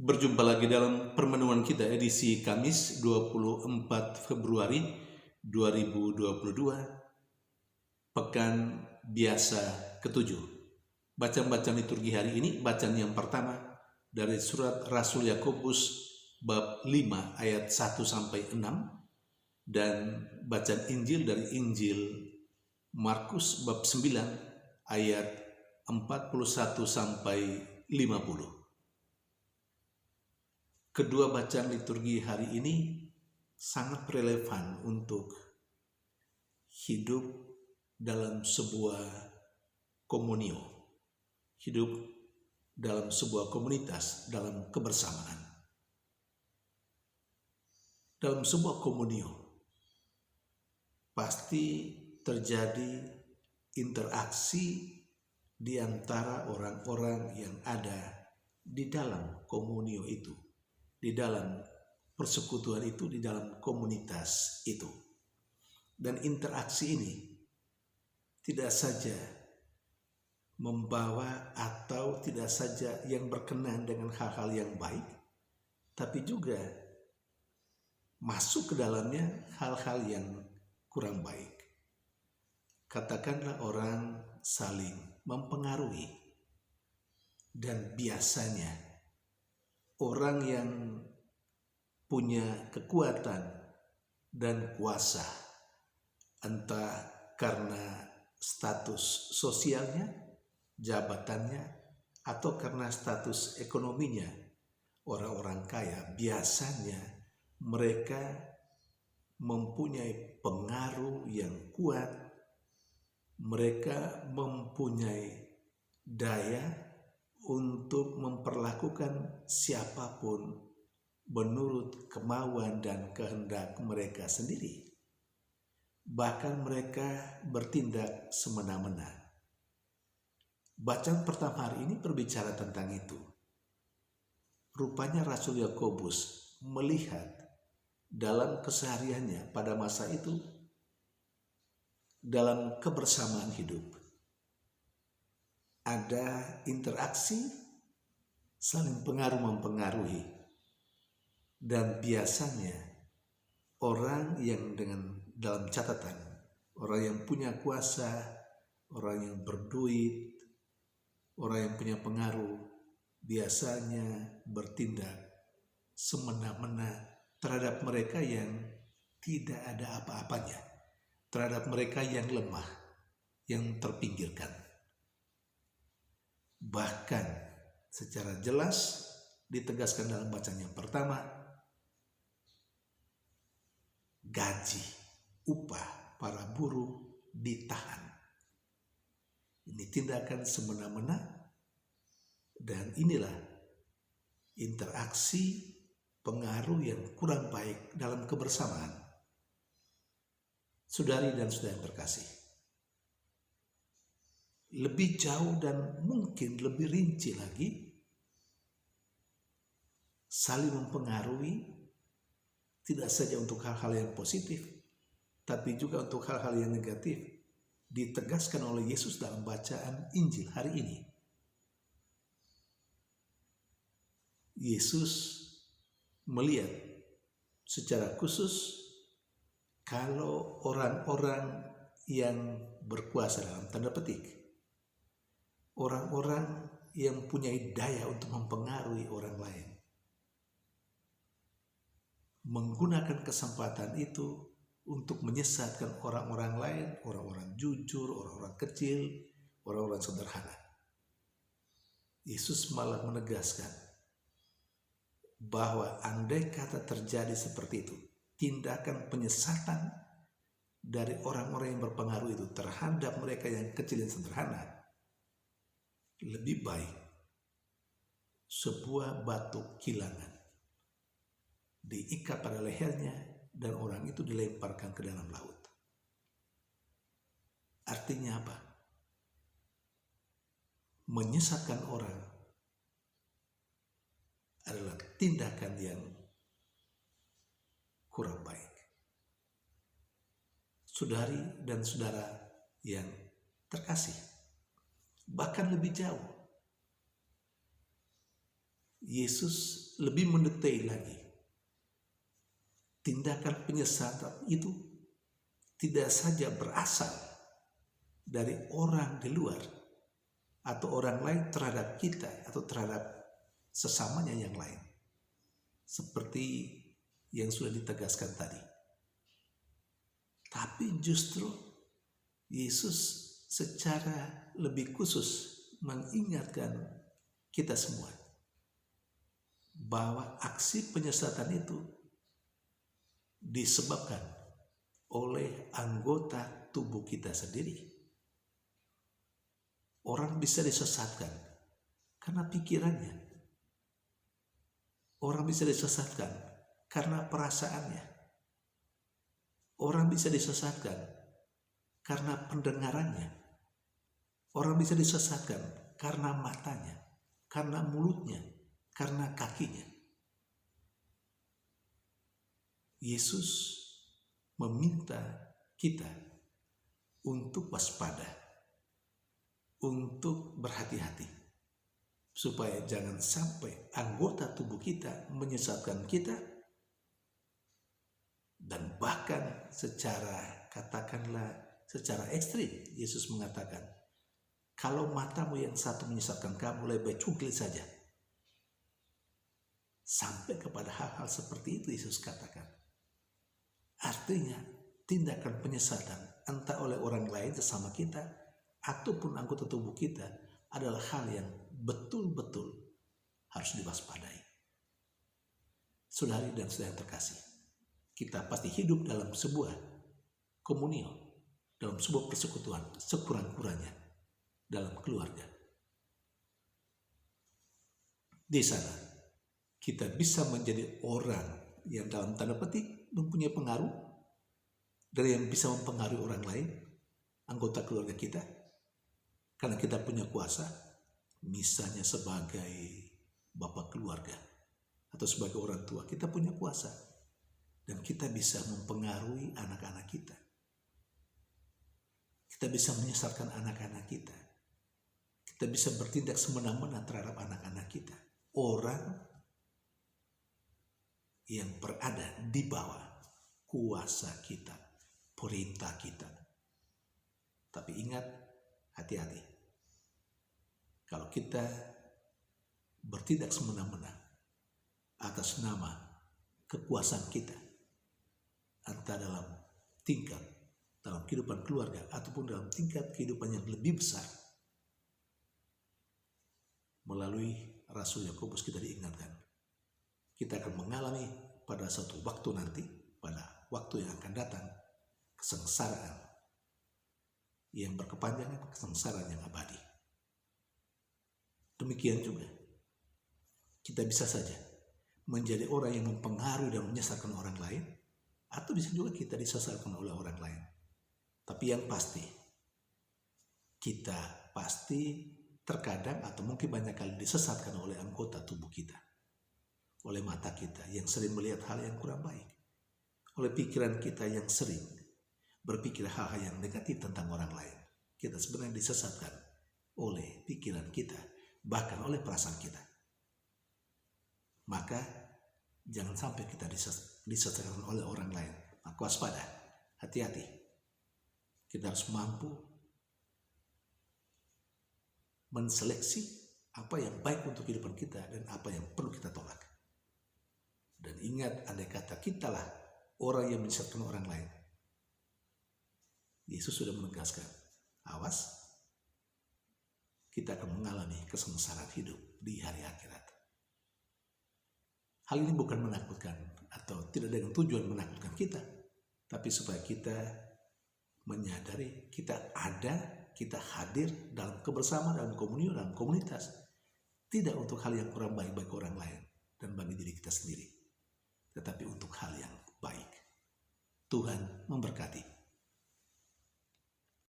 Berjumpa lagi dalam permenuan kita edisi Kamis 24 Februari 2022, Pekan Biasa ke-7. Bacaan-bacaan liturgi hari ini, bacaan yang pertama dari surat Rasul Yakobus bab 5 ayat 1-6 dan bacaan Injil dari Injil Markus bab 9 ayat 41-50. Kedua bacaan liturgi hari ini sangat relevan untuk hidup dalam sebuah komunio, hidup dalam sebuah komunitas, dalam kebersamaan. Dalam sebuah komunio pasti terjadi interaksi di antara orang-orang yang ada di dalam komunio itu, di dalam persekutuan itu, di dalam komunitas itu. Dan interaksi ini tidak saja membawa atau tidak saja yang berkenan dengan hal-hal yang baik, tapi juga masuk ke dalamnya hal-hal yang kurang baik. Katakanlah orang saling mempengaruhi, dan biasanya orang yang punya kekuatan dan kuasa, entah karena status sosialnya, jabatannya, atau karena status ekonominya, orang-orang kaya, biasanya mereka mempunyai pengaruh yang kuat, mereka mempunyai daya untuk memperlakukan siapapun menurut kemauan dan kehendak mereka sendiri. Bahkan mereka bertindak semena-mena. Bacaan pertama hari ini berbicara tentang itu. Rupanya Rasul Yakobus melihat dalam kesehariannya pada masa itu, dalam kebersamaan hidup, ada interaksi saling pengaruh-mempengaruhi, dan biasanya orang yang dalam catatan, orang yang punya kuasa, orang yang berduit, orang yang punya pengaruh, biasanya bertindak semena-mena terhadap mereka yang tidak ada apa-apanya, terhadap mereka yang lemah, yang terpinggirkan. Bahkan secara jelas ditegaskan dalam bacaan yang pertama, gaji, upah para buruh ditahan. Ini tindakan semena-mena, dan inilah interaksi pengaruh yang kurang baik dalam kebersamaan. Saudari dan saudara yang terkasih, lebih jauh dan mungkin lebih rinci lagi, saling mempengaruhi tidak saja untuk hal-hal yang positif, tapi juga untuk hal-hal yang negatif, ditegaskan oleh Yesus dalam bacaan Injil hari ini. Yesus melihat secara khusus kalau orang-orang yang berkuasa, dalam tanda petik, orang-orang yang punya daya untuk mempengaruhi orang lain, menggunakan kesempatan itu untuk menyesatkan orang-orang lain, orang-orang jujur, orang-orang kecil, orang-orang sederhana. Yesus malah menegaskan bahwa andai kata terjadi seperti itu, tindakan penyesatan dari orang-orang yang berpengaruh itu terhadap mereka yang kecil dan sederhana, lebih baik sebuah batu kilangan diikat pada lehernya dan orang itu dilemparkan ke dalam laut. Artinya apa? Menyesatkan orang adalah tindakan yang kurang baik. Saudari dan saudara yang terkasih, bahkan lebih jauh, Yesus lebih mendetail lagi. Tindakan penyesatan itu tidak saja berasal dari orang di luar atau orang lain terhadap kita atau terhadap sesamanya yang lain. Seperti yang sudah ditegaskan tadi. Tapi justru Yesus secara lebih khusus mengingatkan kita semua bahwa aksi penyesatan itu disebabkan oleh anggota tubuh kita sendiri. Orang bisa disesatkan karena pikirannya. Orang bisa disesatkan karena perasaannya. Orang bisa disesatkan karena pendengarannya. Orang bisa disesatkan karena matanya, karena mulutnya, karena kakinya. Yesus meminta kita untuk waspada, untuk berhati-hati, supaya jangan sampai anggota tubuh kita menyesatkan kita, dan bahkan secara, katakanlah secara ekstrim, Yesus mengatakan, kalau matamu yang satu menyesatkan kamu, lebih baik cungkil saja. Sampai kepada hal-hal seperti itu Yesus katakan. Artinya tindakan penyesatan entah oleh orang lain sesama kita ataupun anggota tubuh kita adalah hal yang betul-betul harus diwaspadai. Saudari dan saudara terkasih, kita pasti hidup dalam sebuah komunion, dalam sebuah persekutuan sekurang-kurangnya dalam keluarga. Di sana kita bisa menjadi orang yang dalam tanda petik mempunyai pengaruh dari yang bisa mempengaruhi orang lain, anggota keluarga kita, karena kita punya kuasa, misalnya sebagai bapak keluarga atau sebagai orang tua, kita punya kuasa dan kita bisa mempengaruhi anak-anak kita. Kita bisa menyesatkan anak-anak kita. Kita bisa bertindak semena-mena terhadap anak-anak kita. Orang yang berada di bawah kuasa kita, perintah kita. Tapi ingat, hati-hati. Kalau kita bertindak semena-mena atas nama kekuasaan kita, entah dalam tingkat dalam kehidupan keluarga ataupun dalam tingkat kehidupan yang lebih besar, melalui Rasul Yakobus kita diingatkan, kita akan mengalami pada suatu waktu nanti, pada waktu yang akan datang, kesengsaraan yang berkepanjangan, kesengsaraan yang abadi. Demikian juga, kita bisa saja menjadi orang yang mempengaruhi dan menyesatkan orang lain, atau bisa juga kita disesatkan oleh orang lain. Tapi yang pasti, kita pasti terkadang atau mungkin banyak kali disesatkan oleh anggota tubuh kita. Oleh mata kita yang sering melihat hal yang kurang baik. Oleh pikiran kita yang sering berpikir hal-hal yang negatif tentang orang lain. Kita sebenarnya disesatkan oleh pikiran kita, bahkan oleh perasaan kita. Maka jangan sampai kita disesatkan oleh orang lain. Maka waspada, hati-hati. Kita harus mampu menseleksi apa yang baik untuk kehidupan kita dan apa yang perlu kita tolak. Dan ingat, andai kata kitalah orang yang menyesatkan orang lain, Yesus sudah menegaskan, awas, kita akan mengalami kesengsaraan hidup di hari akhirat. Hal ini bukan menakutkan atau tidak dengan tujuan menakutkan kita, tapi supaya kita menyadari kita ada, kita hadir dalam kebersamaan, dalam komunion, dalam komunitas, tidak untuk hal yang kurang baik bagi orang lain dan bagi diri kita sendiri, tetapi untuk hal yang baik. Tuhan memberkati.